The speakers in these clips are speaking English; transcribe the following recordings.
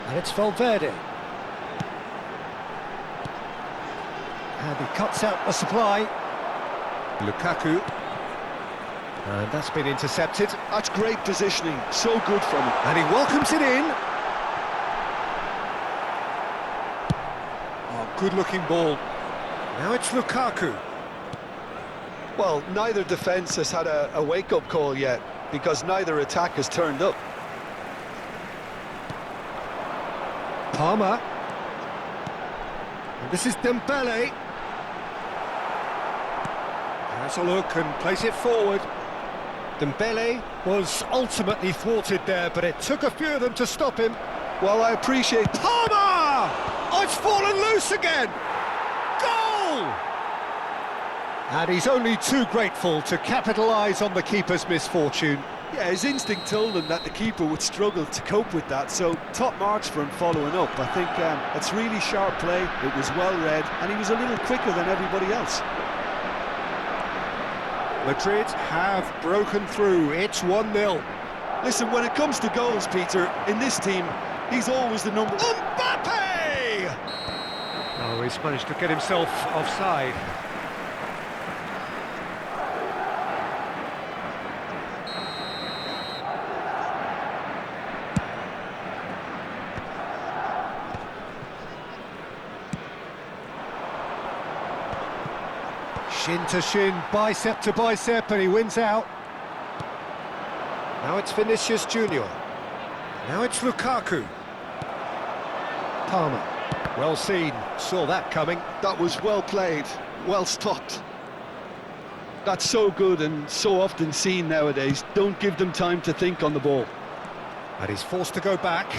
And it's Valverde. And he cuts out the supply. Lukaku. And that's been intercepted. That's great positioning, so good from him. And he welcomes it in. Oh, good-looking ball. Now it's Lukaku. Well, neither defence has had a wake-up call yet, because neither attack has turned up. Palmer. And this is Dembele. Has a look and plays it forward. Dembele was ultimately thwarted there, but it took a few of them to stop him. Well, I appreciate... Palmer! Oh, it's fallen loose again! Goal! And he's only too grateful to capitalise on the keeper's misfortune. Yeah, his instinct told him that the keeper would struggle to cope with that, so top marks for him following up. I think it's really sharp play, it was well read, and he was a little quicker than everybody else. Madrid have broken through, it's 1-0. Listen, when it comes to goals, Peter, in this team, he's always the number... Mbappe! Oh, he's managed to get himself offside. Shin to shin, bicep to bicep, and he wins out. Now it's Vinicius Junior. Now it's Lukaku. Palmer. Well seen, saw that coming. That was well played, well stopped. That's so good and so often seen nowadays. Don't give them time to think on the ball. And he's forced to go back.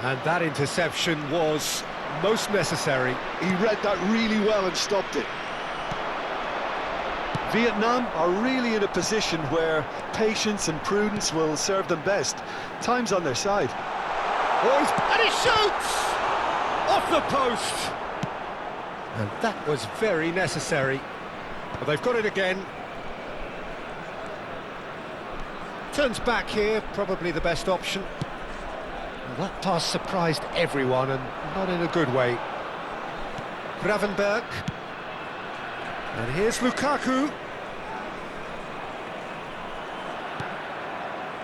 And that interception was most necessary. He read that really well and stopped it. Vietnam are really in a position where patience and prudence will serve them best. Time's on their side. Oh, and he shoots! Off the post! And that was very necessary. But they've got it again. Turns back here, probably the best option. Well, that pass surprised everyone, and not in a good way. Gravenberg. And here's Lukaku.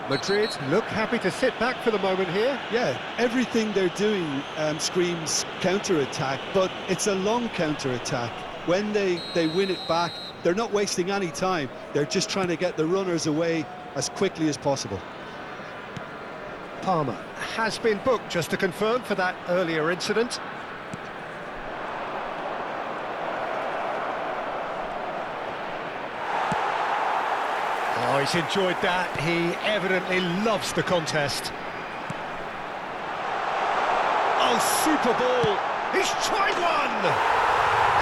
Madrid look happy to sit back for the moment here. Yeah, everything they're doing screams counter-attack, but it's a long counter-attack. When they win it back, they're not wasting any time. They're just trying to get the runners away as quickly as possible. Palmer has been booked, just to confirm, for that earlier incident. Oh, he's enjoyed that. He evidently loves the contest. Oh, super ball. He's tried one.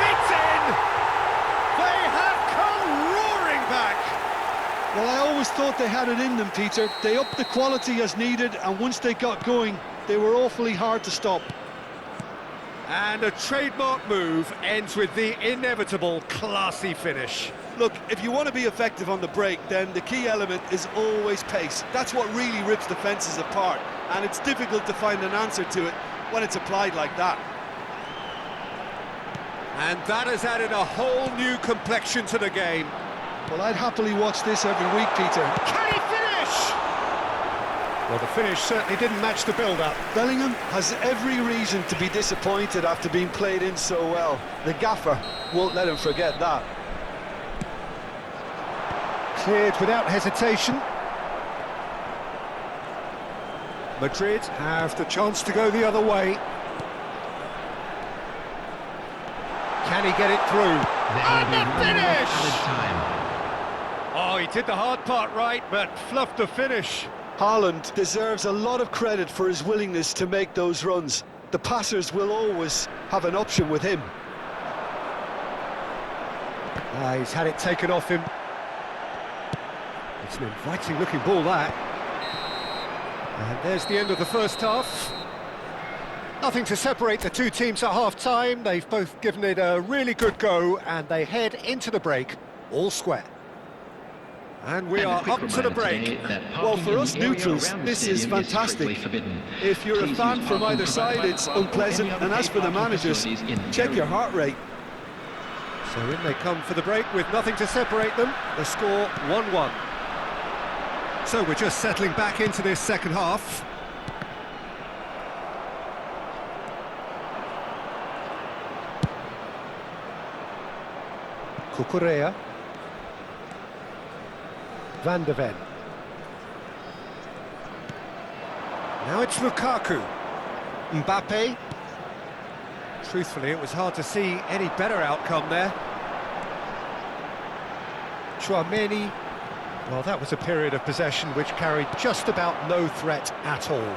It's in. They have come roaring back. Well, I always thought they had it in them, Peter. They upped the quality as needed, and once they got going, they were awfully hard to stop. And a trademark move ends with the inevitable classy finish. Look, if you want to be effective on the break, then the key element is always pace. That's what really rips defences apart, and it's difficult to find an answer to it when it's applied like that. And that has added a whole new complexion to the game. Well, I'd happily watch this every week, Peter. Can he finish? Well, the finish certainly didn't match the build-up. Bellingham has every reason to be disappointed after being played in so well. The gaffer won't let him forget that. Cleared without hesitation. Madrid have the chance to go the other way. Can he get it through? And the finish! Oh, he did the hard part right, but fluffed the finish. Haaland deserves a lot of credit for his willingness to make those runs. The passers will always have an option with him. He's had it taken off him. It's an inviting looking ball, that. And there's the end of the first half. Nothing to separate the two teams at half-time. They've both given it a really good go, and they head into the break all square. And we are up to the break. Well, for us neutrals, this is fantastic. If you're a fan from either side, it's unpleasant. And as for the managers, check your heart rate. So in they come for the break with nothing to separate them. The score 1-1. So we're just settling back into this second half. Cucurella. Van de Ven. Now it's Lukaku. Mbappe. Truthfully, it was hard to see any better outcome there. Chouameni. Well, that was a period of possession which carried just about no threat at all.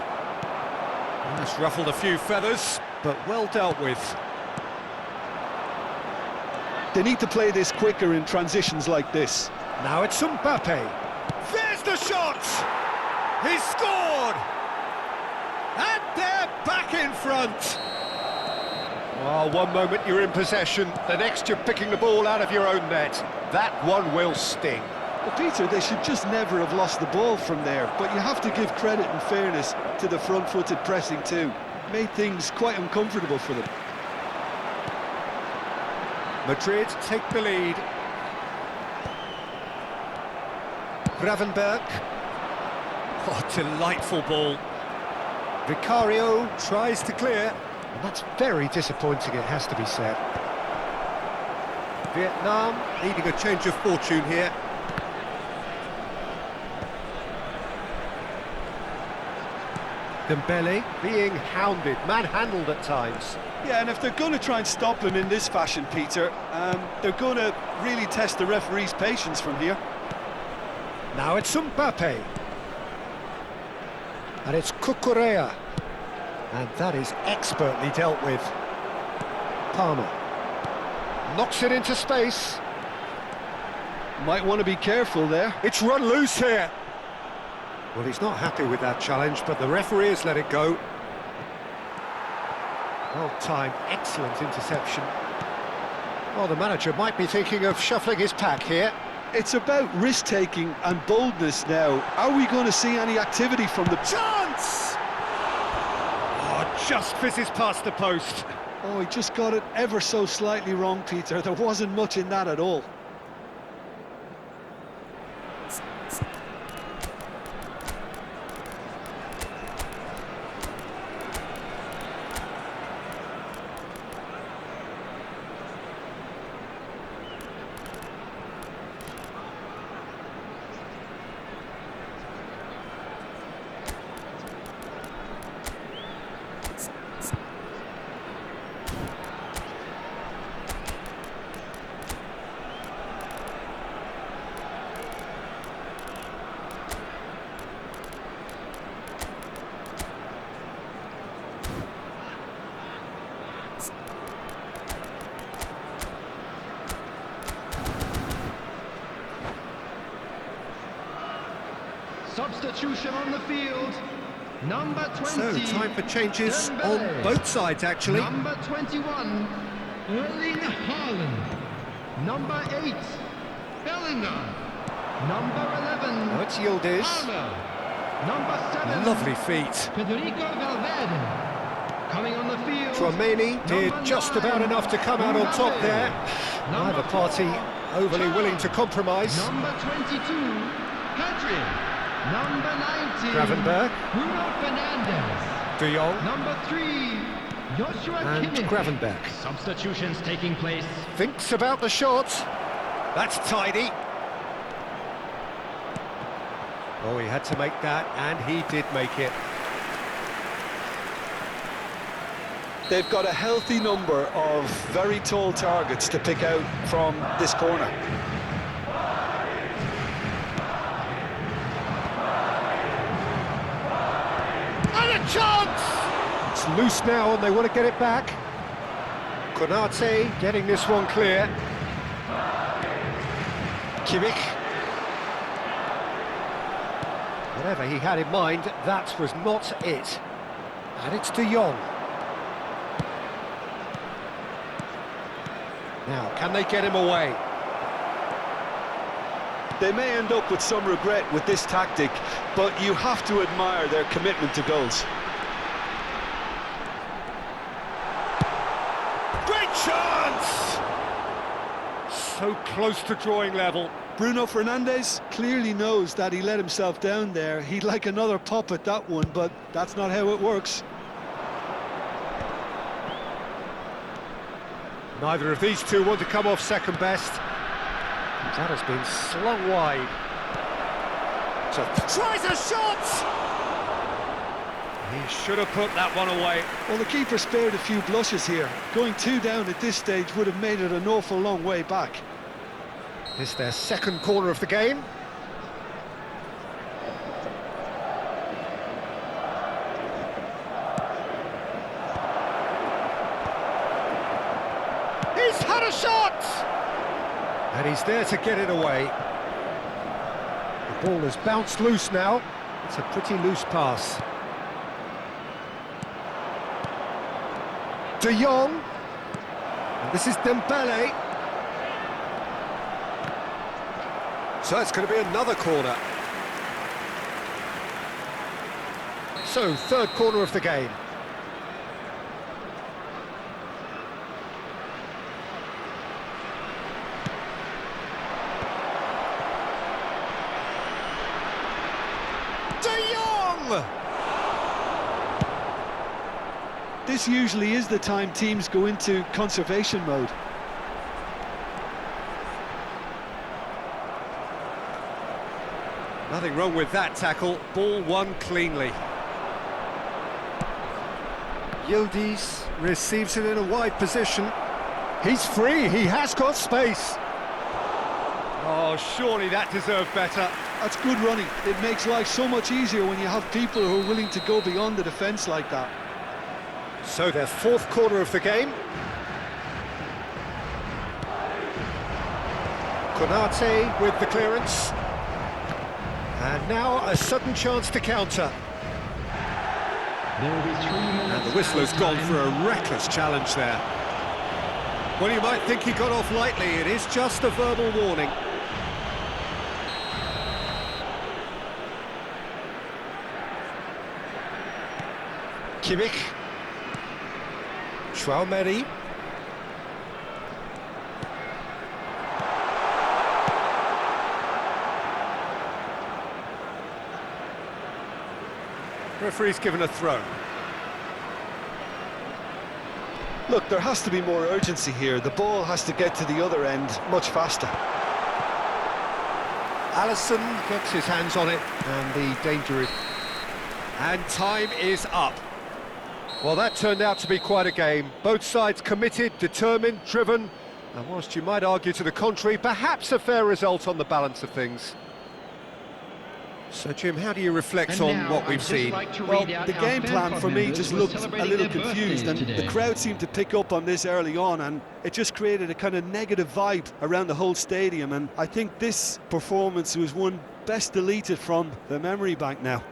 That's ruffled a few feathers, but well dealt with. They need to play this quicker in transitions like this. Now it's Mbappe. There's the shot! He's scored! And they're back in front! Well, one moment you're in possession, the next you're picking the ball out of your own net. That one will sting. Well, Peter, they should just never have lost the ball from there, but you have to give credit and fairness to the front-footed pressing too. Made things quite uncomfortable for them. Madrid take the lead. Gravenberg. Oh, delightful ball. Vicario tries to clear. And that's very disappointing, it has to be said. Vietnam needing a change of fortune here. Dembele being hounded, manhandled at times. Yeah, and if they're going to try and stop him in this fashion, Peter, they're going to really test the referee's patience from here. Now it's Mbappe. And it's Cucurella. And that is expertly dealt with. Palmer. Knocks it into space. Might want to be careful there. It's run loose here. Well, he's not happy with that challenge, but the referee has let it go. Well-timed, excellent interception. Well, the manager might be thinking of shuffling his pack here. It's about risk-taking and boldness now. Are we going to see any activity from the... Chance! Oh, just fizzes past the post. Oh, he just got it ever so slightly wrong, Peter. There wasn't much in that at all. Substitution on the field. Number 20. So, time for changes Dembele. on both sides, actually. Number 21, Erling Haaland. Number 8, Bellingham. Number 11, Now it's Yildiz. Palmer. Number 7, Lovely feet. Federico Valverde. Coming on the field, Chouameni did Number just 9, about enough to come out on top Mbappe. there. Number Neither party 4, overly Char. willing to compromise. Number 22, Pedri. Number 19, Gravenberg. Bruno Fernandes. De Jong Number 3, Joshua and Kimmich. Gravenberg. Substitutions taking place. Thinks about the shot. That's tidy. Oh, he had to make that, and he did make it. They've got a healthy number of very tall targets to pick out from this corner. And a chance! It's loose now, and they want to get it back. Konate getting this one clear. Kimmich. Whatever he had in mind, that was not it. And it's De Jong. Now, can they get him away? They may end up with some regret with this tactic, but you have to admire their commitment to goals. Great chance! So close to drawing level. Bruno Fernandes clearly knows that he let himself down there. He'd like another pop at that one, but that's not how it works. Neither of these two want to come off second best. That has been slung wide. So tries a shot! He should have put that one away. Well, the keeper spared a few blushes here. Going 2 down at this stage would have made it an awful long way back. This is their second corner of the game. He's had a shot! And he's there to get it away. The ball has bounced loose now. It's a pretty loose pass. De Jong. And this is Dembele. So it's going to be another corner. So, third corner of the game. De Jong! This usually is the time teams go into conservation mode. Nothing wrong with that tackle. Ball won cleanly. Yildiz receives it in a wide position. He's free, he has got space. Oh, surely that deserved better. That's good running. It makes life so much easier when you have people who are willing to go beyond the defence like that. So their fourth corner of the game. Konate with the clearance. And now a sudden chance to counter. There will be 3 minutes. And the whistler's gone for a reckless challenge there. Well, you might think he got off lightly. It is just a verbal warning. Kimmich. Chouameni. Referee's given a throw. Look, there has to be more urgency here. The ball has to get to the other end much faster. Alisson gets his hands on it, and the danger is... And time is up. Well, that turned out to be quite a game. Both sides committed, determined, driven, and whilst you might argue to the contrary, perhaps a fair result on the balance of things. So, Jim, how do you reflect on what we've seen? Well, the game plan for me just looked a little confused, and the crowd seemed to pick up on this early on, and it just created a kind of negative vibe around the whole stadium, and I think this performance was one best deleted from the memory bank now.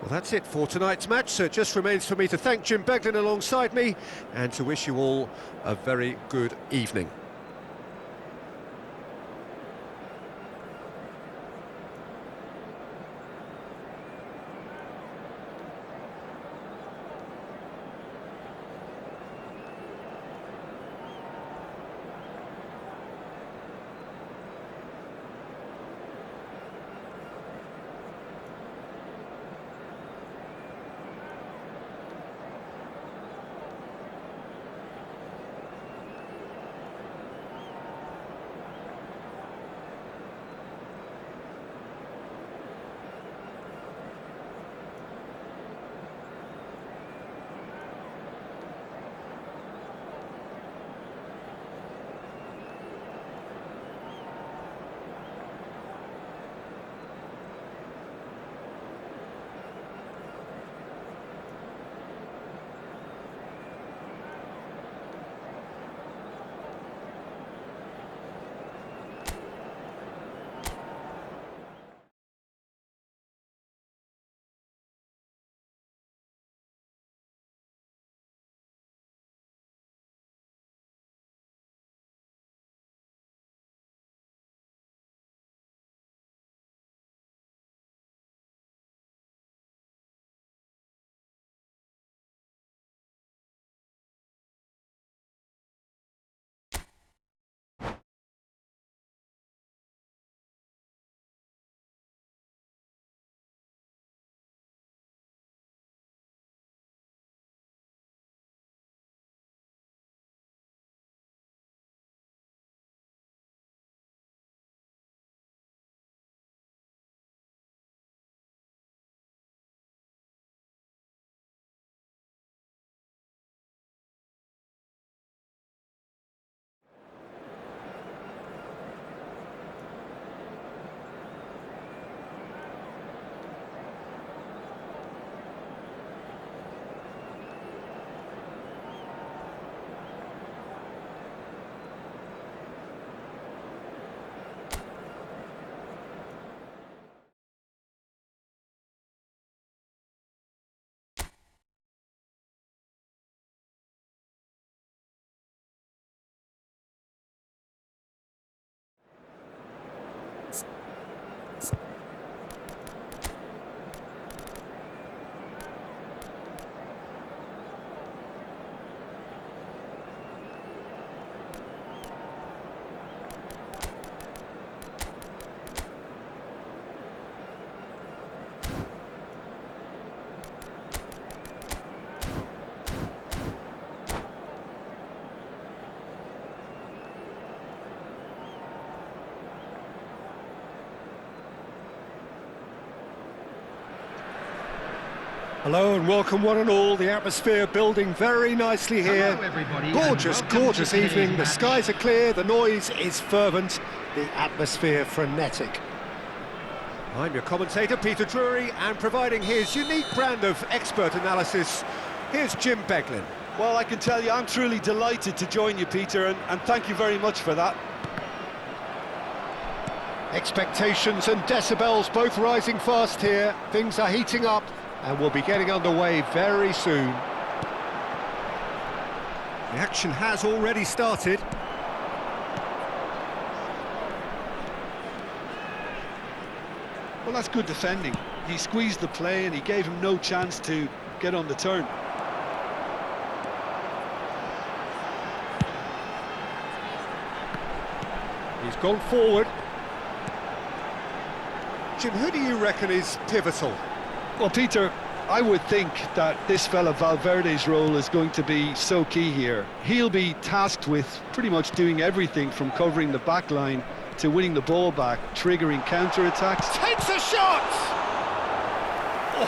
Well, that's it for tonight's match, so it just remains for me to thank Jim Beglin alongside me and to wish you all a very good evening. Hello and welcome one and all. The atmosphere building very nicely here. Hello, everybody, Gorgeous, and welcome gorgeous to today's evening. The match. skies are clear, the noise is fervent, the atmosphere frenetic. I'm your commentator, Peter Drury, and providing his unique brand of expert analysis, here's Jim Beglin. Well, I can tell you, I'm truly delighted to join you, Peter, and thank you very much for that. Expectations and decibels both rising fast here. Things are heating up and we'll be getting underway very soon. The action has already started. Well, that's good defending. He squeezed the play and he gave him no chance to get on the turn. He's gone forward. Jim, who do you reckon is pivotal? Well, Peter, I would think that this fella Valverde's role is going to be so key here. He'll be tasked with pretty much doing everything from covering the back line to winning the ball back, triggering counter-attacks. Takes a shot! Oh,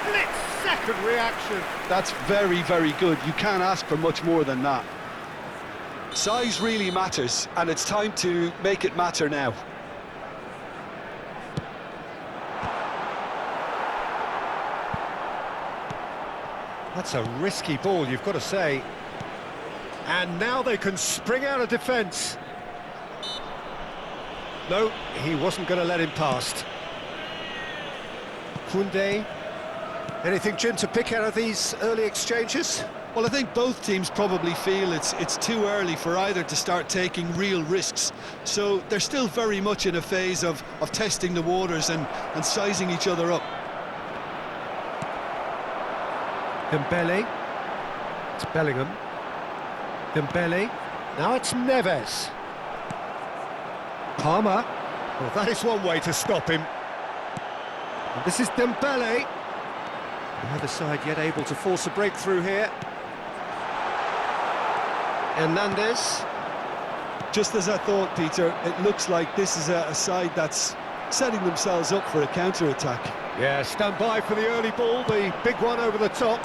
split-second reaction. That's very, very good. You can't ask for much more than that. Size really matters, and it's time to make it matter now. That's a risky ball, you've got to say. And now they can spring out of defence. No, he wasn't going to let him past. Koundé. Anything, Jim, to pick out of these early exchanges? Well, I think both teams probably feel it's too early for either to start taking real risks. So they're still very much in a phase of testing the waters and sizing each other up. Dembele. It's Bellingham. Dembele. Now it's Neves. Palmer. Well, that is one way to stop him. And this is Dembele. The other side yet able to force a breakthrough here. Hernandez. Just as I thought, Peter, it looks like this is a side that's setting themselves up for a counter-attack. Yeah, stand by for the early ball, the big one over the top.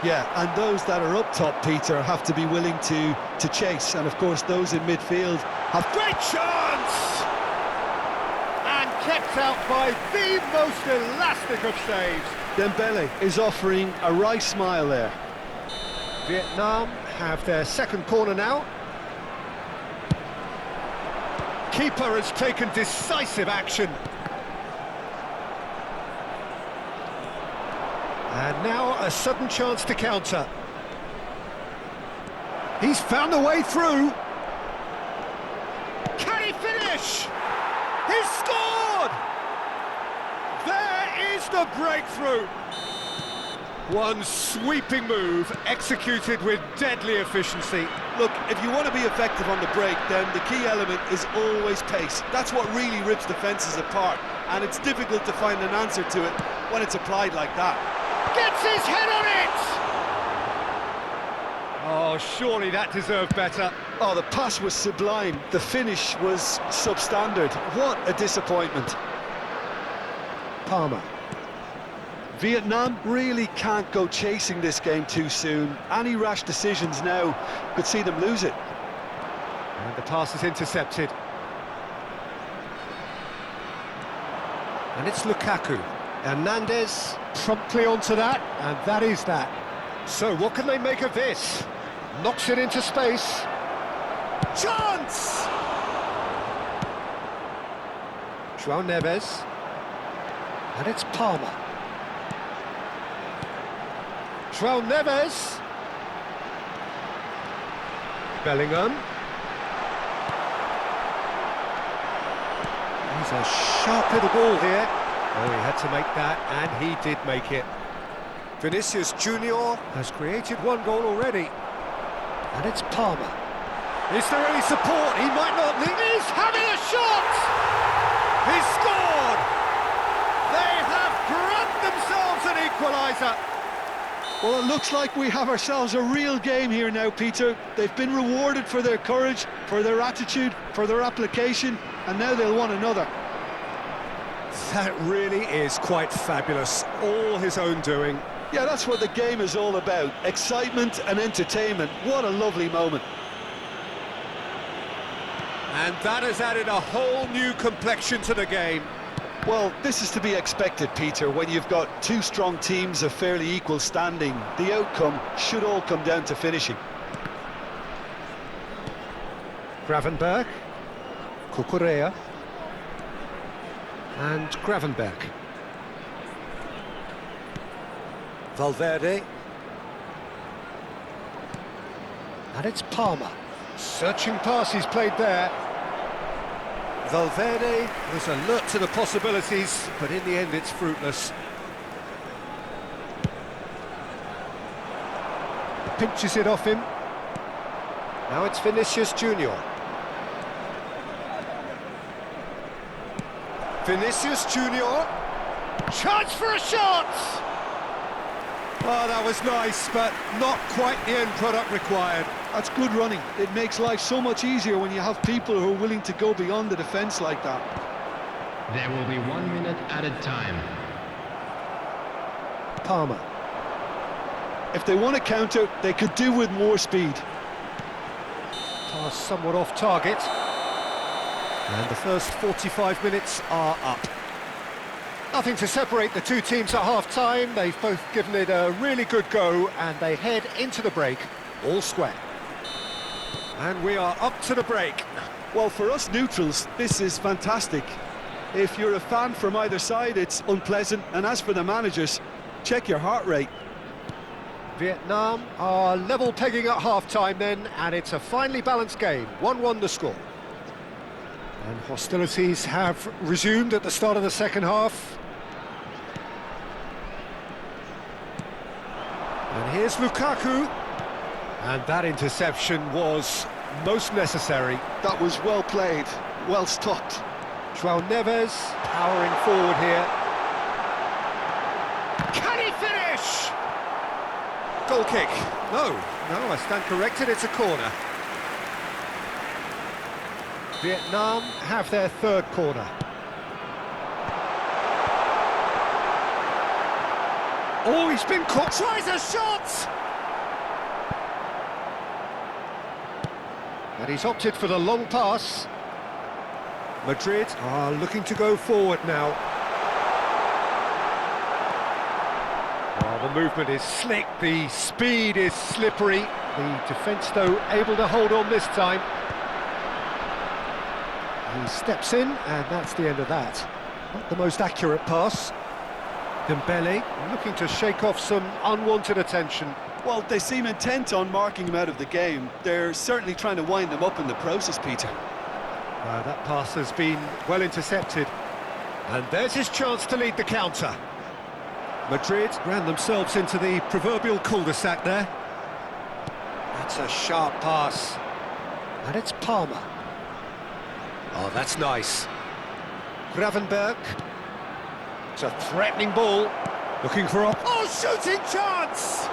Yeah, and those that are up top, Peter, have to be willing to chase. And, of course, those in midfield have... Great chance! And kept out by the most elastic of saves. Dembele is offering a wry smile there. Vietnam have their second corner now. Keeper has taken decisive action. And now a sudden chance to counter. He's found a way through. Can he finish? He's scored! There is the breakthrough. One sweeping move executed with deadly efficiency. Look, if you want to be effective on the break, then the key element is always pace. That's what really rips defences apart, and it's difficult to find an answer to it when it's applied like that. Gets his head on it! Oh, surely that deserved better. Oh, the pass was sublime. The finish was substandard. What a disappointment. Palmer. Vietnam really can't go chasing this game too soon. Any rash decisions now could see them lose it. And the pass is intercepted. And it's Lukaku. Hernandez promptly onto that, and that is that. So what can they make of this? Knocks it into space. Chance! João Neves. And it's Palmer. João Neves. Bellingham. He's a sharp little ball here. Oh, he had to make that, and he did make it. Vinicius Junior has created one goal already. And it's Palmer. Is there any support? He might not need. He's having a shot! He scored! They have grabbed themselves an equaliser. Well, it looks like we have ourselves a real game here now, Peter. They've been rewarded for their courage, for their attitude, for their application, and now they'll want another. That really is quite fabulous. All his own doing. Yeah, that's what the game is all about. Excitement and entertainment. What a lovely moment. And that has added a whole new complexion to the game. Well, this is to be expected, Peter. When you've got two strong teams of fairly equal standing, the outcome should all come down to finishing. Gravenberg, Cucurella, and Gravenberg. Valverde. And it's Palmer. Searching pass he's played there. Valverde was alert to the possibilities, but in the end it's fruitless. Pinches it off him. Now it's Vinicius Junior. Vinicius Junior. Chance for a shot! Oh, that was nice, but not quite the end product required. That's good running. It makes life so much easier when you have people who are willing to go beyond the defence like that. There will be 1 minute added time. Palmer. If they want to counter, they could do with more speed. Pass somewhat off target. And the first 45 minutes are up. Nothing to separate the two teams at half-time. They've both given it a really good go, and they head into the break all square. And we are up to the break. Well, for us neutrals, this is fantastic. If you're a fan from either side, it's unpleasant. And as for the managers, check your heart rate. Vietnam are level pegging at half-time then, and it's a finely balanced game. 1-1 the score. And hostilities have resumed at the start of the second half. And here's Lukaku. And that interception was most necessary. That was well played, well stopped. João Neves powering forward here. Can he finish? Goal kick. No, I stand corrected, it's a corner. Vietnam have their third corner. Oh, he's been caught. Tries a shot! And he's opted for the long pass. Madrid are looking to go forward now. Well, the movement is slick, the speed is slippery. The defence, though, able to hold on this time. He steps in, and that's the end of that. Not the most accurate pass. Dembele looking to shake off some unwanted attention. Well, they seem intent on marking him out of the game. They're certainly trying to wind them up in the process, Peter. That pass has been well intercepted. And there's his chance to lead the counter. Madrid ran themselves into the proverbial cul-de-sac there. That's a sharp pass. And it's Palmer. Oh, that's nice. Gravenberg. It's a threatening ball. Looking for a... Oh, shooting chance!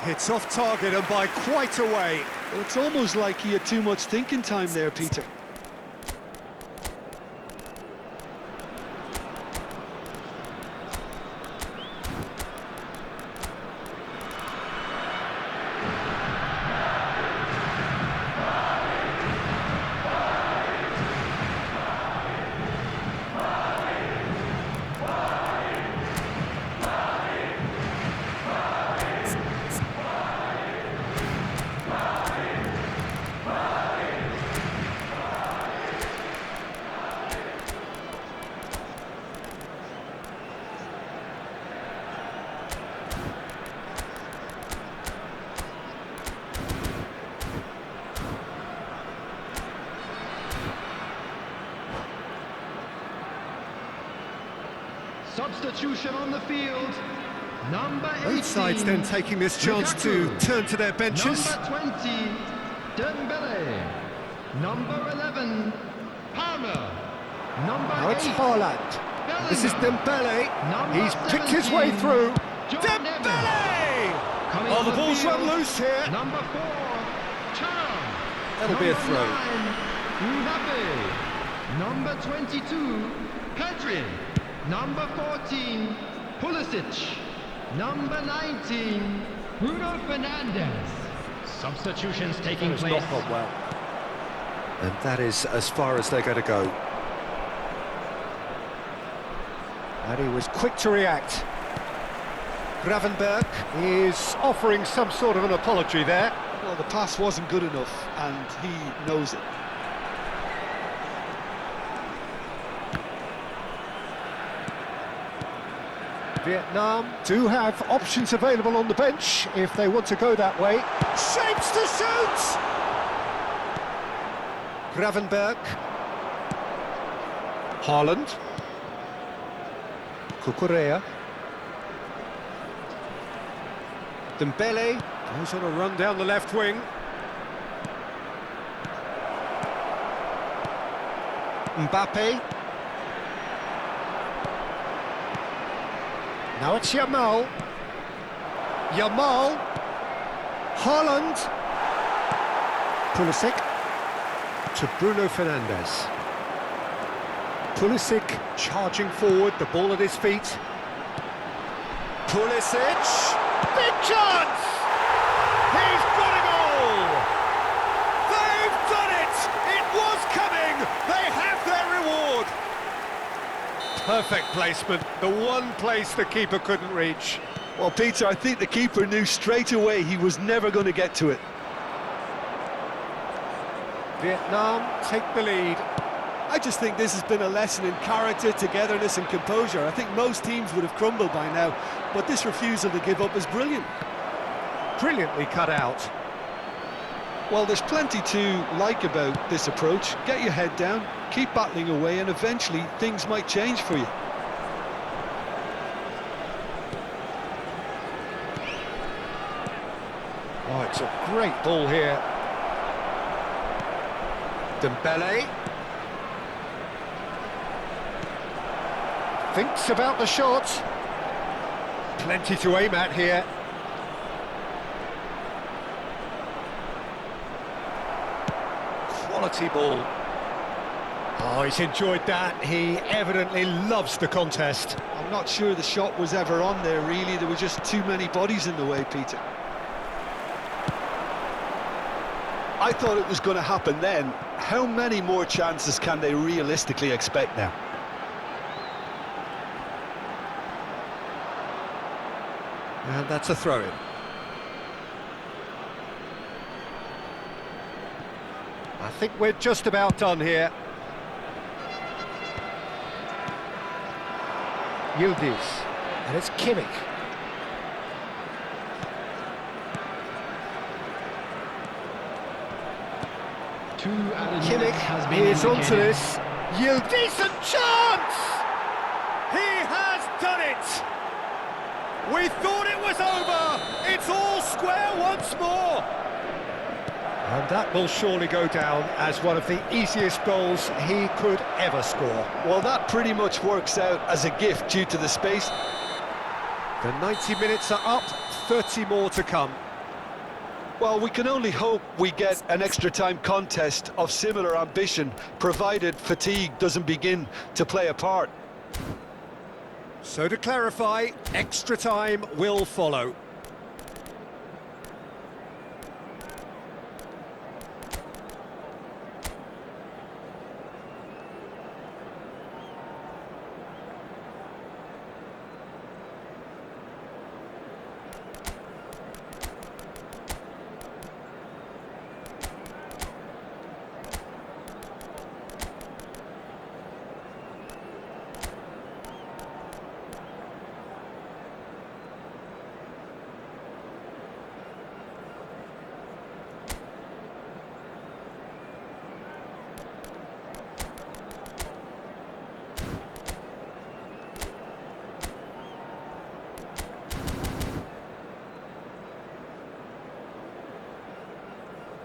Hits off target and by quite a way. Well, it's almost like he had too much thinking time there, Peter. Substitution on the field. Number 18. Both sides then taking this chance to turn to their benches. Number 20, Dembele. Number 11, Palmer. Number Now it's 8, Haaland. This is Dembele. Number He's picked his way 17, through. João Dembele! Coming Oh, on the ball's field, run loose here. Number 4, Cham. That'll be a Number throw. 9, Mbappe. Number 22, Pedri. Number 14, Pulisic. Number 19, Bruno Fernandes. Substitutions taking It's place. not gone well. And that is as far as they're going to go. And he was quick to react. Gravenberg is offering some sort of an apology there. Well, the pass wasn't good enough, and he knows it. Vietnam do have options available on the bench if they want to go that way. Shapes to shoot! Gravenberg. Haaland. Cucurella. Dembele goes on a run down the left wing. Mbappe. Now it's Yamal. Yamal. Haaland. Pulisic to Bruno Fernandes. Pulisic charging forward, the ball at his feet. Pulisic. Big chance! He's got a goal! They've done it! It was coming! They have their reward! Perfect placement, the one place the keeper couldn't reach. Well, Peter, I think the keeper knew straight away he was never going to get to it. Vietnam take the lead. I just think this has been a lesson in character, togetherness and composure. I think most teams would have crumbled by now, but this refusal to give up is brilliant. Brilliantly cut out. Well, there's plenty to like about this approach. Get your head down, keep battling away, and eventually things might change for you. Oh, it's a great ball here. Dembele. Thinks about the shot. Plenty to aim at here. Quality ball. Oh, he's enjoyed that. He evidently loves the contest. I'm not sure the shot was ever on there, really. There were just too many bodies in the way, Peter. I thought it was going to happen then. How many more chances can they realistically expect now? And that's a throw-in. I think we're just about done here. Yildiz, and it's Kimmich. Two added minutes has Kimmich been is onto indicated. this. Yildiz, and chance! He has done it! We thought it was over! It's all square once more! And that will surely go down as one of the easiest goals he could ever score. Well, that pretty much works out as a gift due to the space. The 90 minutes are up, 30 more to come. Well, we can only hope we get an extra time contest of similar ambition, provided fatigue doesn't begin to play a part. So to clarify, extra time will follow.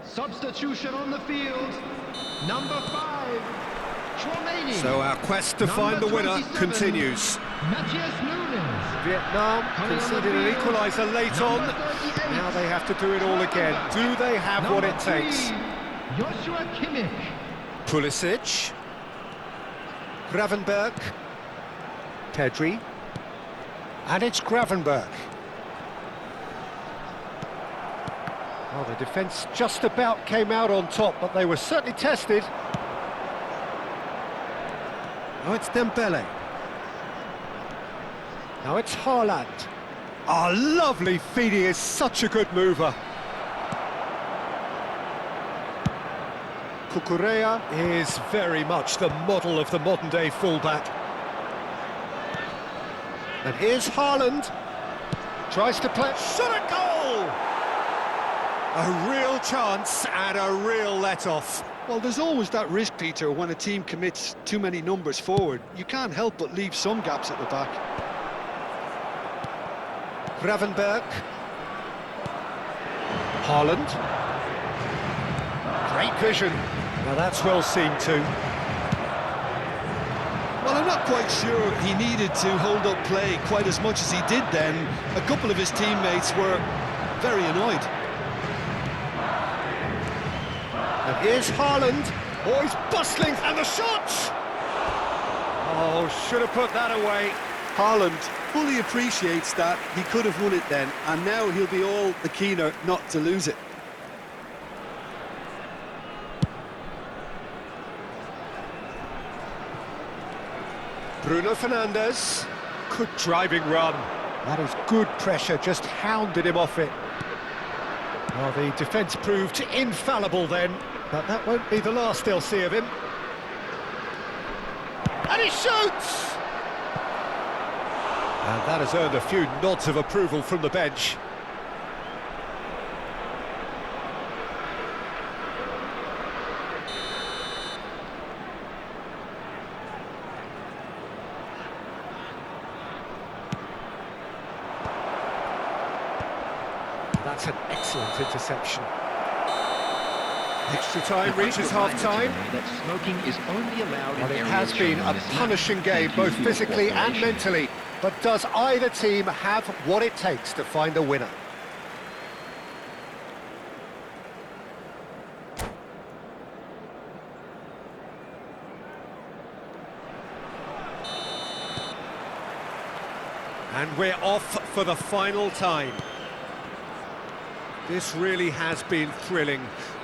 Substitution on the field. Number 5, Chouameni. So our quest to find the winner continues. Matthias Nunes. Vietnam Coming on the conceded an field. equaliser late Number on. 38. Now they have to do it all again. Do they have what Number it takes? 3, Joshua Kimmich. Pulisic. Gravenberg. Pedri. And it's Gravenberg. Well, the defence just about came out on top, but they were certainly tested. Now it's Dembele. Now it's Haaland. Ah, lovely feed, he is such a good mover. Cucurella is very much the model of the modern-day fullback. And here's Haaland. Tries to play. Shot a goal! A real chance and a real let-off. Well, there's always that risk, Peter, when a team commits too many numbers forward. You can't help but leave some gaps at the back. Gravenberg. Haaland. Great vision. Now that's well seen too. Well, I'm not quite sure he needed to hold up play quite as much as he did then. A couple of his teammates were very annoyed. And here's Haaland. Oh, he's bustling, and the shot! Oh, should have put that away. Haaland fully appreciates that he could have won it then, and now he'll be all the keener not to lose it. Bruno Fernandes. Good driving run. That is good pressure, just hounded him off it. Well, the defence proved infallible then, but that won't be the last they'll see of him. And he shoots! And that has earned a few nods of approval from the bench. That's an excellent interception. Extra time reaches half-time. That smoking is only allowed Well, in it areas has been shown a in this map. punishing game, Thank you both for your physically and cooperation. mentally. But does either team have what it takes to find a winner? And we're off for the final time. This really has been thrilling.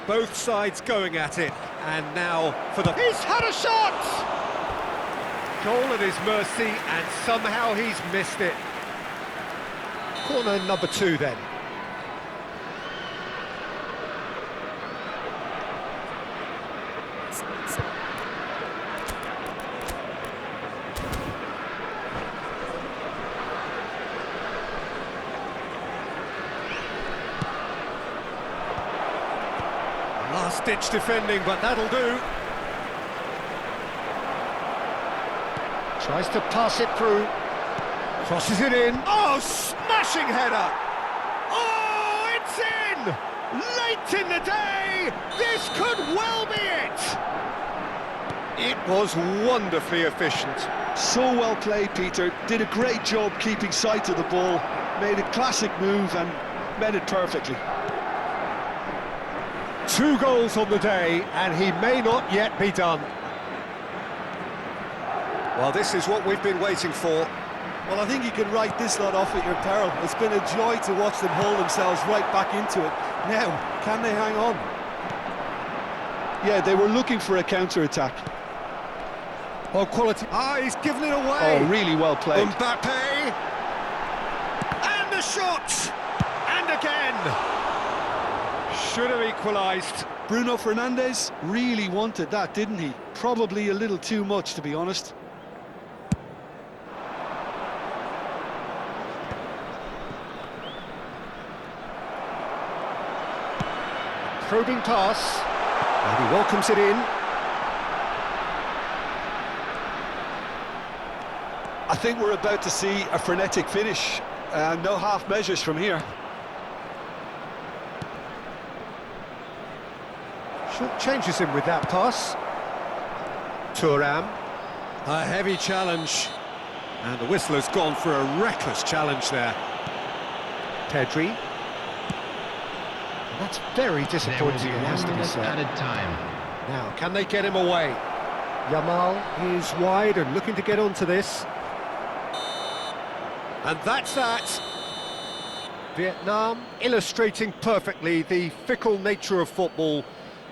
Both sides going at it. And now for the... He's had a shot! Goal at his mercy, and somehow he's missed it. Corner number 2 then. Last-ditch defending, but that'll do. Tries to pass it through. Crosses it in. Oh, smashing header! Oh, it's in! Late in the day! This could well be it! It was wonderfully efficient. So well played, Peter. Did a great job keeping sight of the ball. Made a classic move and met it perfectly. 2 goals on the day, and he may not yet be done. Well, this is what we've been waiting for. Well, I think you can write this lot off at your peril. It's been a joy to watch them hold themselves right back into it. Now, can they hang on? Yeah, they were looking for a counter-attack. Oh, quality. Ah, he's given it away. Oh, really well played. Mbappe. And the shot! And again! Should have equalised. Bruno Fernandes really wanted that, didn't he? Probably a little too much, to be honest. Probing pass. And he welcomes it in. I think we're about to see a frenetic finish. No half measures from here. Short changes him with that pass. Thuram. A heavy challenge. And the whistle has gone for a reckless challenge there. Pedri. And that's very There will disappointing, be it has 1 to be minute said. added time. Now, can they get him away? Yamal is wide and looking to get onto this. And that's that. Vietnam illustrating perfectly the fickle nature of football.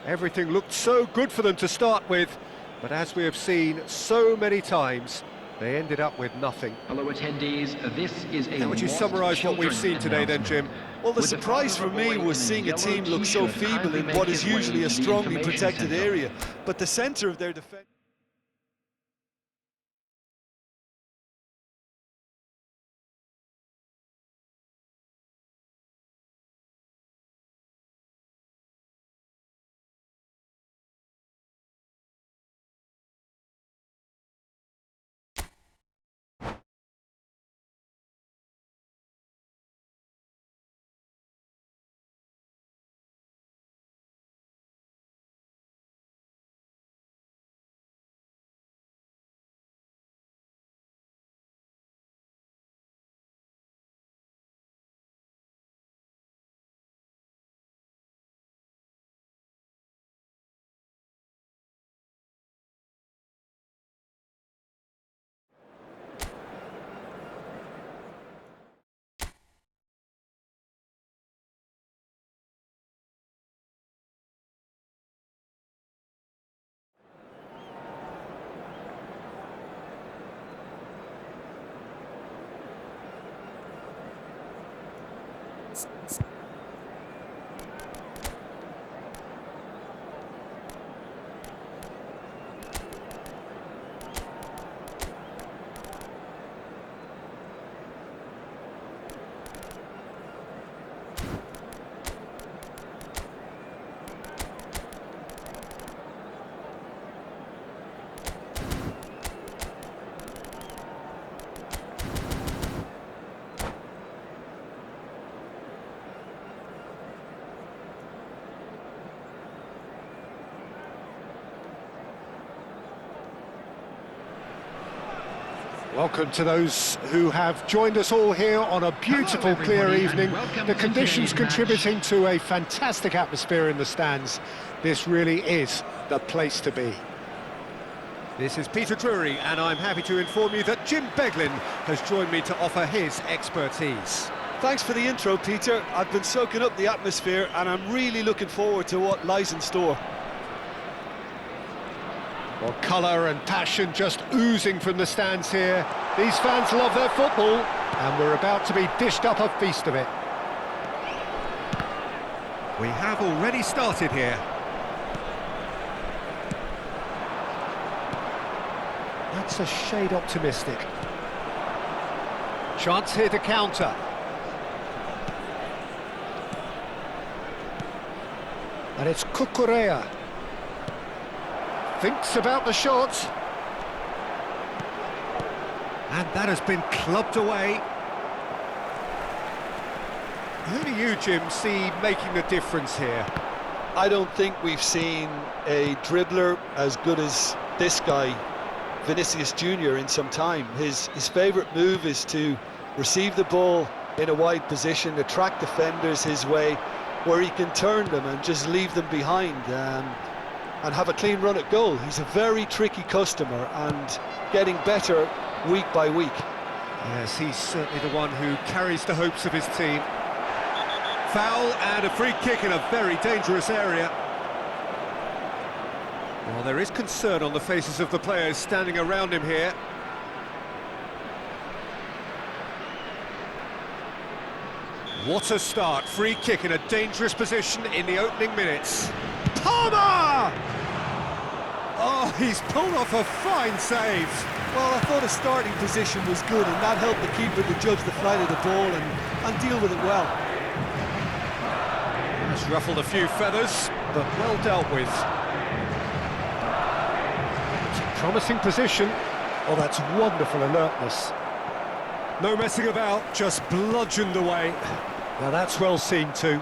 Everything looked so good for them to start with, but as we have seen so many times, they ended up with nothing. Hello attendees, this is a How would you summarise what we've seen today then, Jim? Well, the surprise for me was seeing a team look so feeble in what is usually a strongly protected area, but the centre of their defence... Welcome to those who have joined us all here on a beautiful, clear evening. The conditions contributing to a fantastic atmosphere in the stands. This really is the place to be. This is Peter Drury, and I'm happy to inform you that Jim Beglin has joined me to offer his expertise. Thanks for the intro, Peter. I've been soaking up the atmosphere, and I'm really looking forward to what lies in store. Well, colour and passion just oozing from the stands here. These fans love their football, and we're about to be dished up a feast of it. We have already started here. That's a shade optimistic. Chance here to counter. And it's Cucurella. Thinks about the shot. And that has been clubbed away. Who do you, Jim, see making the difference here? I don't think we've seen a dribbler as good as this guy, Vinicius Junior, in some time. His favourite move is to receive the ball in a wide position, attract defenders his way, where he can turn them and just leave them behind. And have a clean run at goal. He's a very tricky customer and getting better week by week. Yes, he's certainly the one who carries the hopes of his team. Foul and a free kick in a very dangerous area. Well, there is concern on the faces of the players standing around him here. What a start. Free kick in a dangerous position in the opening minutes. Palmer! Oh, he's pulled off a fine save. Well, I thought his starting position was good, and that helped the keeper to judge the flight of the ball and deal with it well. Has ruffled a few feathers, but well dealt with. It's a promising position. Oh, that's wonderful alertness. No messing about, just bludgeoned away. Now that's well seen too.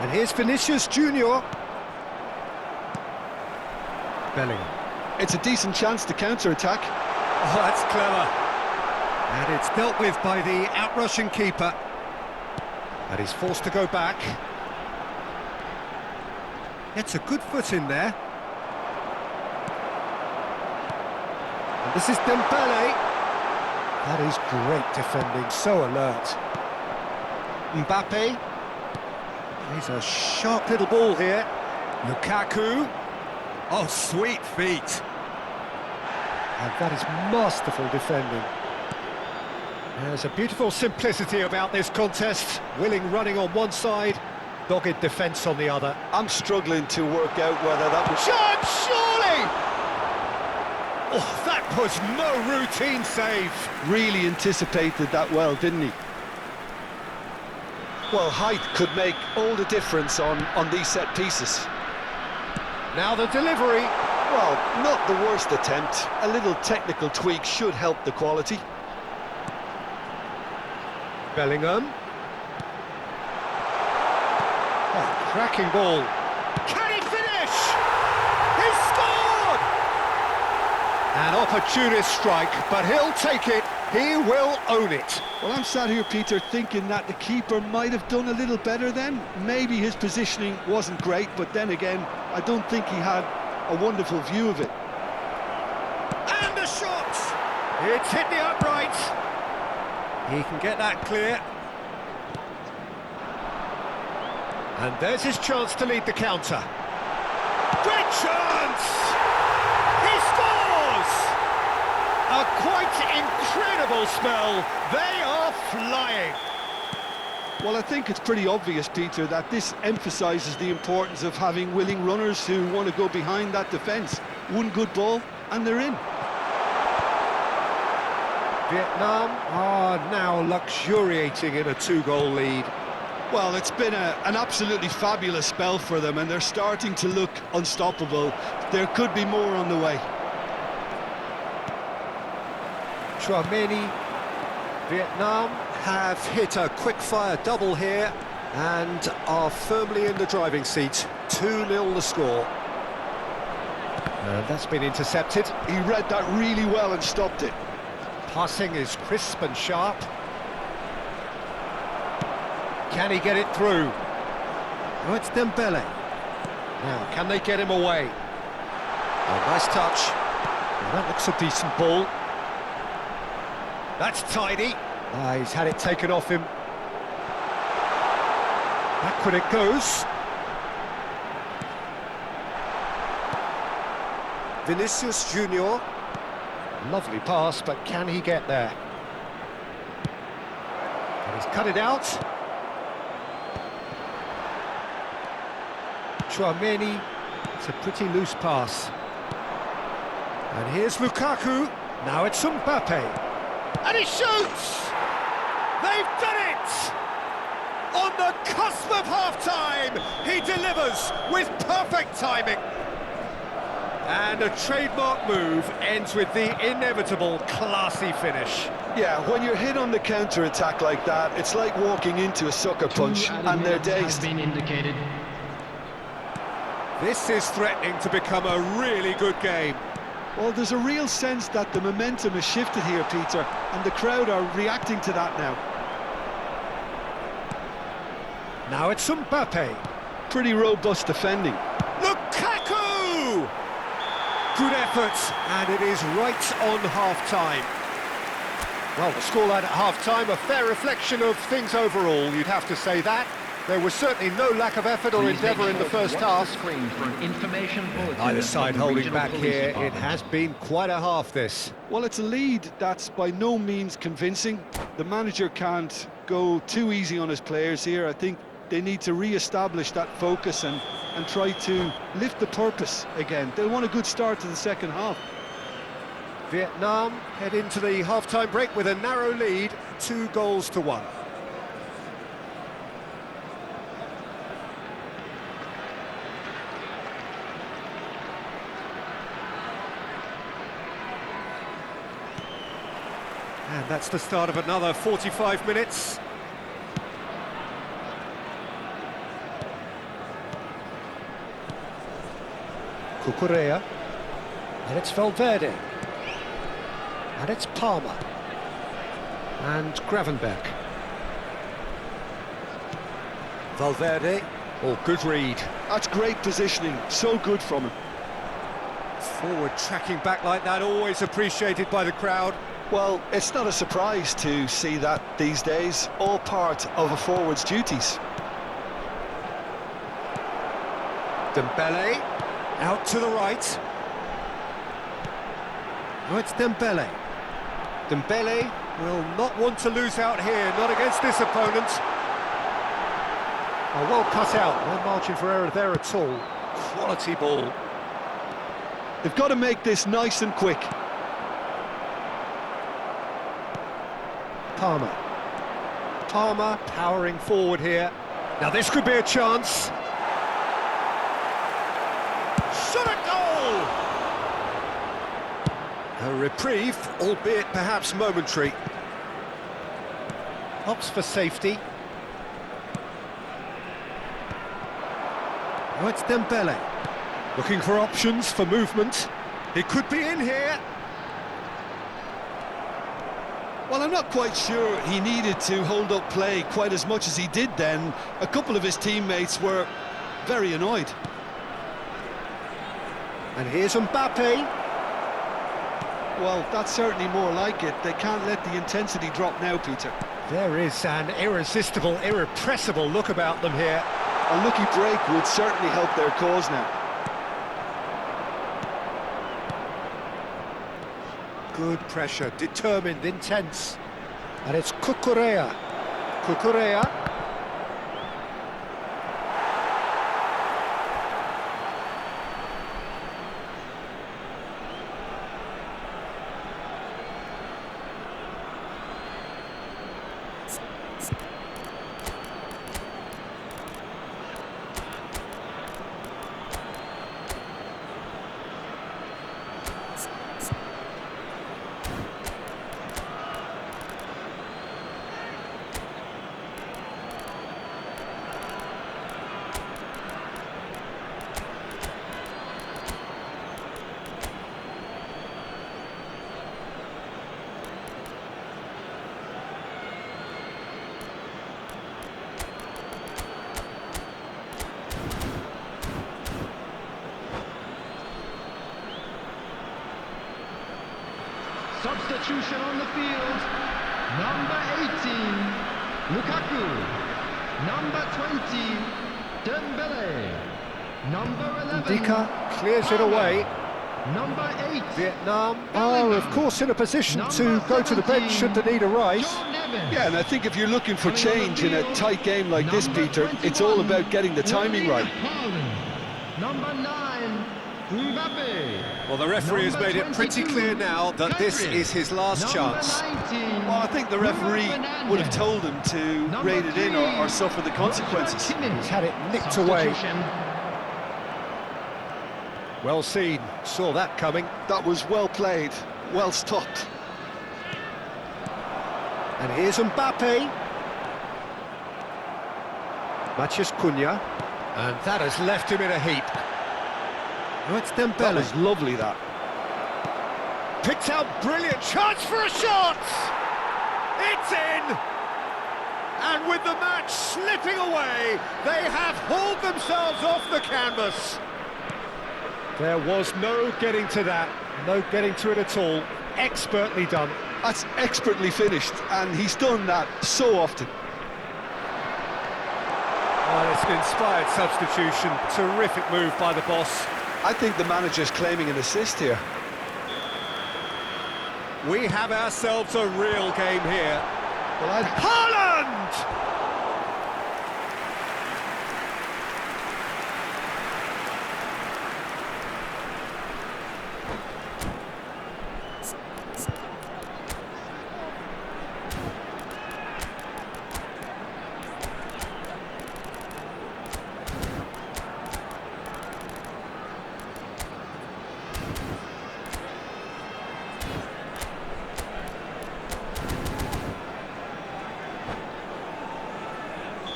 And here's Vinicius Junior. Bellingham. It's a decent chance to counter-attack. Oh, that's clever. And it's dealt with by the outrushing keeper. And he's forced to go back. Gets a good foot in there. And this is Dembele. That is great defending, so alert. Mbappe. He's a sharp little ball here. Lukaku. Oh, sweet feet. And that is masterful defending. There's a beautiful simplicity about this contest. Willing running on one side, dogged defence on the other. I'm struggling to work out whether that was... Shot, surely! Oh, that was no routine save. Really anticipated that well, didn't he? Well, height could make all the difference on these set pieces. Now the delivery. Well, not the worst attempt. A little technical tweak should help the quality. Bellingham. Oh, cracking ball. Can he finish? He scored! An opportunist strike, but he'll take it. He will own it. Well, I'm sat here, Peter, thinking that the keeper might have done a little better then. Maybe his positioning wasn't great, but then again, I don't think he had a wonderful view of it. And the shot! It's hit the upright. He can get that clear. And there's his chance to lead the counter. Great chance! He scores! A quite incredible spell. They are flying. Well, I think it's pretty obvious, Peter, that this emphasises the importance of having willing runners who want to go behind that defence. One good ball, and they're in. Vietnam are now luxuriating in a two-goal lead. Well, it's been an absolutely fabulous spell for them, and they're starting to look unstoppable. There could be more on the way. Chouameni. Vietnam have hit a quick-fire double here and are firmly in the driving seat. 2-0 the score. And that's been intercepted. He read that really well and stopped it. Passing is crisp and sharp. Can he get it through? Oh, it's Dembele. Now, can they get him away? Oh, nice touch. Well, that looks a decent ball. That's tidy. Ah, he's had it taken off him. Backward it goes. Vinicius Junior. Lovely pass, but can he get there? And he's cut it out. Chouameni. It's a pretty loose pass. And here's Lukaku. Now it's Mbappe. And he shoots! They've done it! On the cusp of half-time, he delivers with perfect timing. And a trademark move ends with the inevitable classy finish. Yeah, when you're hit on the counter-attack like that, it's like walking into a sucker punch, and they're dazed. Been indicated. This is threatening to become a really good game. Well, there's a real sense that the momentum has shifted here, Peter, and the crowd are reacting to that now. Now it's Mbappe. Pretty robust defending. Lukaku! Good effort, and it is right on half-time. Well, the scoreline at half-time, a fair reflection of things overall, you'd have to say that. There was certainly no lack of effort or endeavour in the first half. Either side holding back here, it has been quite a half this. Well, it's a lead that's by no means convincing. The manager can't go too easy on his players here. I think they need to re-establish that focus and try to lift the purpose again. They'll want a good start to the second half. Vietnam head into the half-time break with a narrow lead, 2-1. And that's the start of another 45 minutes. Cucurella. And it's Valverde. And it's Palmer. And Gravenberch. Valverde. Oh, good read. That's great positioning. So good from him. Forward tracking back like that, always appreciated by the crowd. Well, it's not a surprise to see that these days, all part of a forward's duties. Dembele, out to the right. Now it's Dembele. Dembele will not want to lose out here, not against this opponent. Oh, well cut out, no margin for error there at all. Quality ball. They've got to make this nice and quick. Palmer powering forward here. Now this could be a chance. Shot at goal! A reprieve, albeit perhaps momentary. Opts for safety. Now it's Dembele. Looking for options for movement. It could be in here. Well, I'm not quite sure he needed to hold up play quite as much as he did then. A couple of his teammates were very annoyed. And here's Mbappe. Well, that's certainly more like it. They can't let the intensity drop now, Peter. There is an irresistible, irrepressible look about them here. A lucky break would certainly help their cause now. Good pressure, determined, intense. And it's Cucurella. Cucurella. Substitution on the field. Number 18, Lukaku. Number 20, Dembele. Number 11, Dika clears it away. Number 8, Vietnam are, of course, in a position to go to the bench should the need arise. Yeah, and I think if you're looking for change in a tight game like this, Peter, it's all about getting the timing right. Number 9, Mbappe. Well, the referee has made it pretty clear now that this is his last chance. Well, I think the referee would have told him to rein it in or suffer the consequences. He's had it nicked away. Well seen, saw that coming. That was well played, well stopped. And here's Mbappe. Matheus Cunha. And that has left him in a heap. Oh, it's Dembele. That was lovely, that. Picked out, brilliant chance for a shot! It's in! And with the match slipping away, they have hauled themselves off the canvas. There was no getting to that, no getting to it at all. Expertly done. That's expertly finished, and he's done that so often. Oh, it's an inspired substitution. Terrific move by the boss. I think the manager's claiming an assist here. We have ourselves a real game here. Well, Haaland!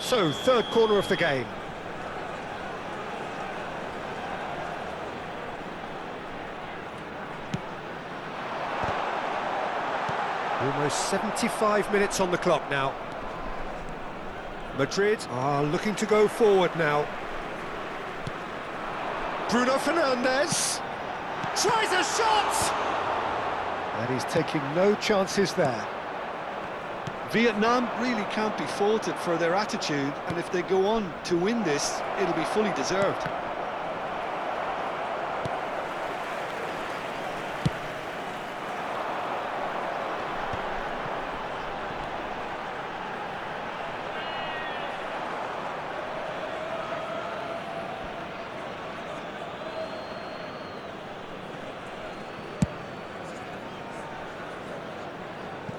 So, third corner of the game. Almost 75 minutes on the clock now. Madrid are looking to go forward now. Bruno Fernandes tries a shot! And he's taking no chances there. Vietnam really can't be faulted for their attitude, and if they go on to win this, it'll be fully deserved.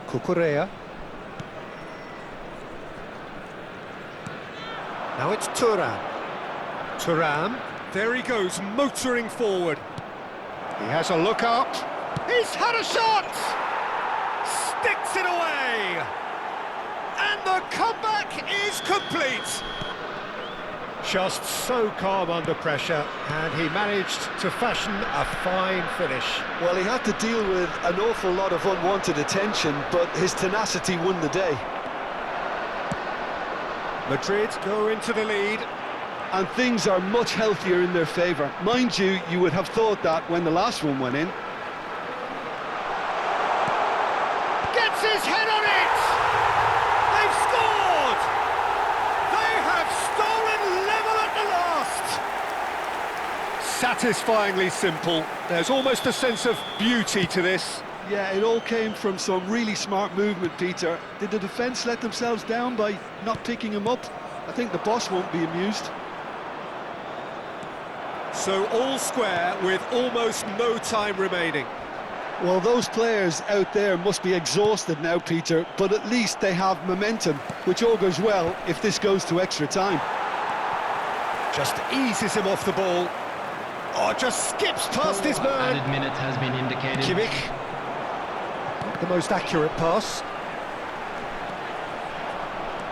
Cucurella. Now it's Thuram. Thuram, there he goes, motoring forward. He has a look up. He's had a shot! Sticks it away! And the comeback is complete! Just so calm under pressure, and he managed to fashion a fine finish. Well, he had to deal with an awful lot of unwanted attention, but his tenacity won the day. Madrid go into the lead. And things are much healthier in their favour. Mind you, you would have thought that when the last one went in. Gets his head on it! They've scored! They have stolen level at the last! Satisfyingly simple. There's almost a sense of beauty to this. Yeah, it all came from some really smart movement, Peter. Did the defence let themselves down by not picking him up? I think the boss won't be amused. So all square with almost no time remaining. Well, those players out there must be exhausted now, Peter, but at least they have momentum, which augurs well if this goes to extra time. Just eases him off the ball. Oh, just skips past his man. Added minute has been indicated. Kimmich. Not the most accurate pass.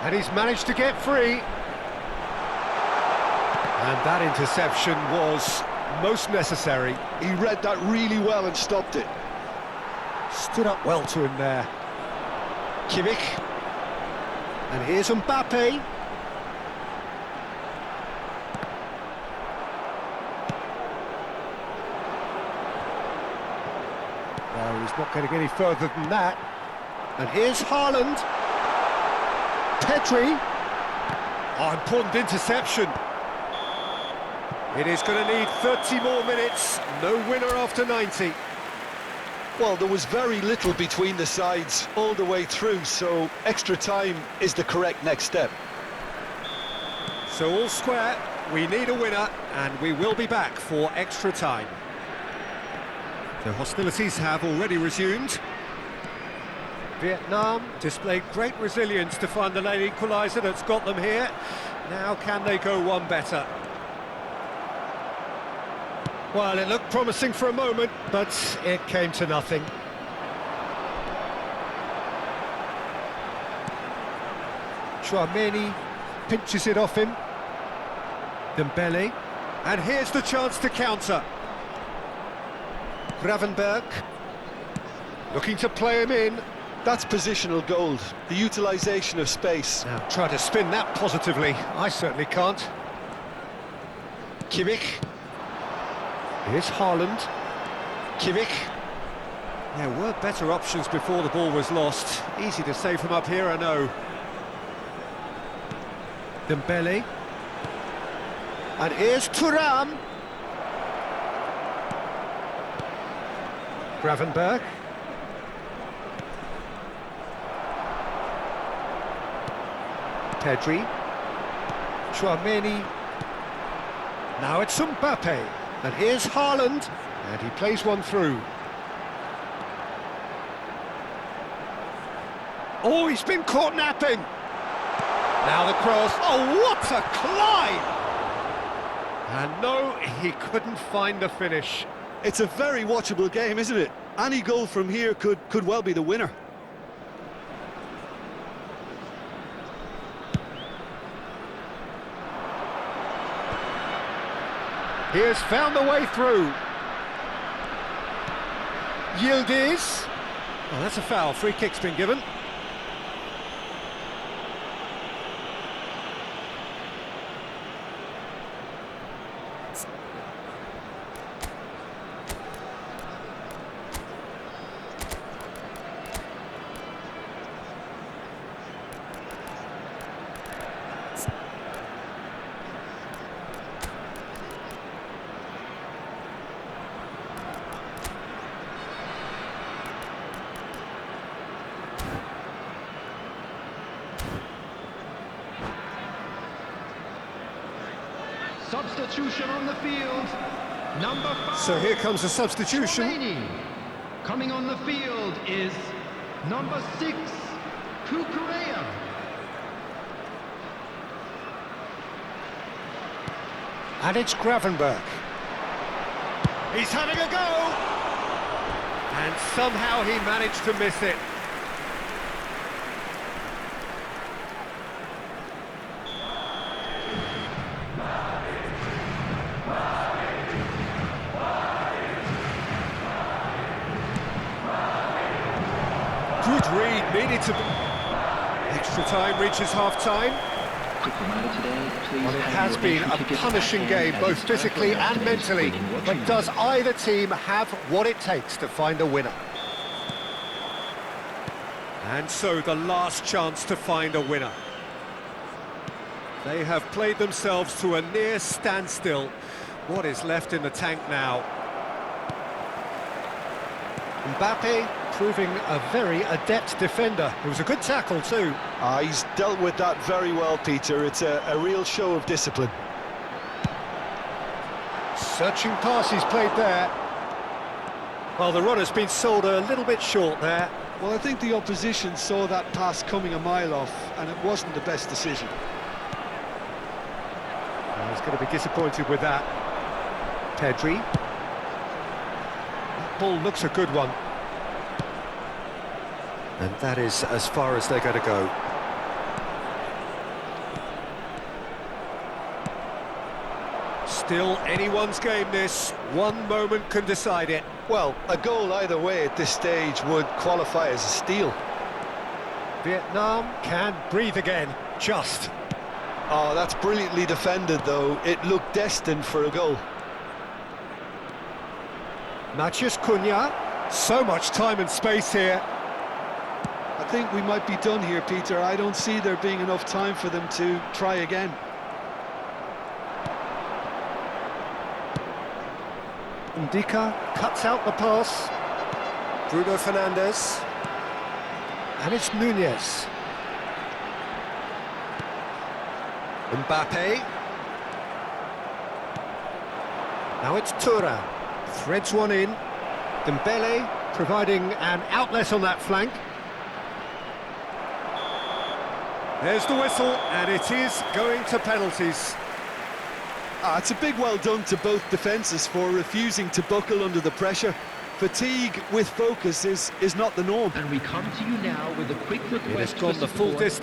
And he's managed to get free. And that interception was most necessary. He read that really well and stopped it. Stood up well to him there. Kimmich. And here's Mbappe. No, he's not getting any further than that. And here's Haaland. Pedri. Oh, important interception. It is going to need 30 more minutes. No winner after 90. Well, there was very little between the sides all the way through, so extra time is the correct next step. So all square, we need a winner, and we will be back for extra time. The hostilities have already resumed. Vietnam displayed great resilience to find the late equaliser that's got them here. Now can they go one better? Well, it looked promising for a moment, but it came to nothing. Chouameni pinches it off him. Dembele. And here's the chance to counter. Gravenberg. Looking to play him in. That's positional gold, the utilisation of space. Now, try to spin that positively. I certainly can't. Kimmich. Here's Haaland. Kimmich. There were better options before the ball was lost. Easy to save from up here, I know. Dembele. And here's Thuram. Gravenberg. Pedri. Chouameni. Now it's Mbappe. And here's Haaland. And he plays one through. Oh, he's been caught napping. Now the cross. Oh, what a climb! And no, he couldn't find the finish. It's a very watchable game, isn't it? Any goal from here could well be the winner. He has found the way through. Yildiz. Oh, that's a foul. Free kick's been given. Substitution on the field. Number 5. So here comes a substitution. Cheney. Coming on the field is number 6, Kukurea. And it's Gravenberg. He's having a go! And somehow he managed to miss it. Good read, needed to... Extra time reaches half-time. Quick reminder today, please Well, it have has your been entry a tickets punishing at hand game, as both it's time physically for and today's mentally. winning watching But does round. either team have what it takes to find a winner? And so the last chance to find a winner. They have played themselves to a near standstill. What is left in the tank now? Mbappe proving a very adept defender. It was a good tackle too. He's dealt with that very well, Peter. It's a real show of discipline. Searching pass he's played there. Well, the runner's been sold a little bit short there. Well, I think the opposition saw that pass coming a mile off, and it wasn't the best decision. He's going to be disappointed with that. Pedri. That ball looks a good one. And that is as far as they're going to go. Still anyone's game, this. One moment can decide it. Well, a goal either way at this stage would qualify as a steal. Vietnam can breathe again, just. Oh, that's brilliantly defended, though. It looked destined for a goal. Matheus Cunha. So much time and space here. I think we might be done here, Peter. I don't see there being enough time for them to try again. Ndika cuts out the pass. Bruno Fernandes. And it's Nunez. Mbappe. Now it's Thuram. Threads one in. Dembele providing an outlet on that flank. There's the whistle, and it is going to penalties. It's a big well done to both defences for refusing to buckle under the pressure. Fatigue with focus is not the norm. And we come to you now with a quick request It has for gone the full support. distance.